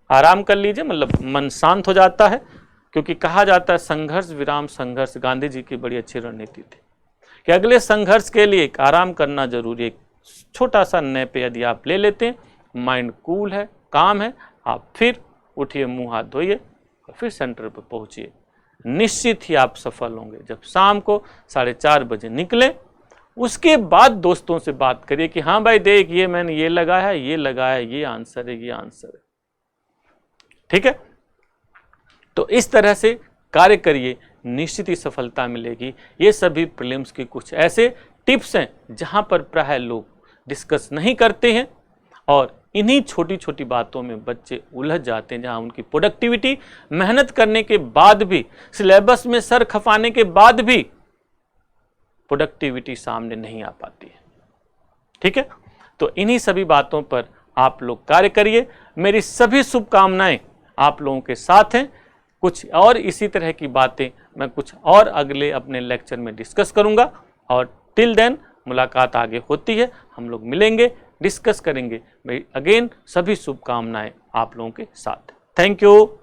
आराम कर लीजिए, मतलब मन शांत हो जाता है। क्योंकि कहा जाता है संघर्ष विराम संघर्ष, गांधी जी की बड़ी अच्छी रणनीति थी कि अगले संघर्ष के लिए एक आराम करना जरूरी है। छोटा सा नैप यदि आप ले लेते हैं, माइंड कूल है, काम है, आप फिर उठिए, मुंह हाथ धोइए और फिर सेंटर पर पहुंचिए। निश्चित ही आप सफल होंगे। जब शाम को 4:30 बजे निकले, उसके बाद दोस्तों से बात करिए कि हाँ भाई देख, ये मैंने ये लगाया है, ये लगाया है, ये आंसर है, ये आंसर है। ठीक है, तो इस तरह से कार्य करिए, निश्चित ही सफलता मिलेगी। ये सभी प्रीलिम्स की कुछ ऐसे टिप्स हैं जहां पर प्राय लोग डिस्कस नहीं करते हैं और इन्हीं छोटी छोटी बातों में बच्चे उलझ जाते हैं, जहां उनकी प्रोडक्टिविटी मेहनत करने के बाद भी, सिलेबस में सर खपाने के बाद भी प्रोडक्टिविटी सामने नहीं आ पाती है। ठीक है, तो इन्हीं सभी बातों पर आप लोग कार्य करिए। मेरी सभी शुभकामनाएं आप लोगों के साथ हैं। कुछ और इसी तरह की बातें मैं कुछ और अगले अपने लेक्चर में डिस्कस करूंगा और टिल देन मुलाकात आगे होती है, हम लोग मिलेंगे, डिस्कस करेंगे। मेरी अगेन सभी शुभकामनाएं आप लोगों के साथ। Thank you.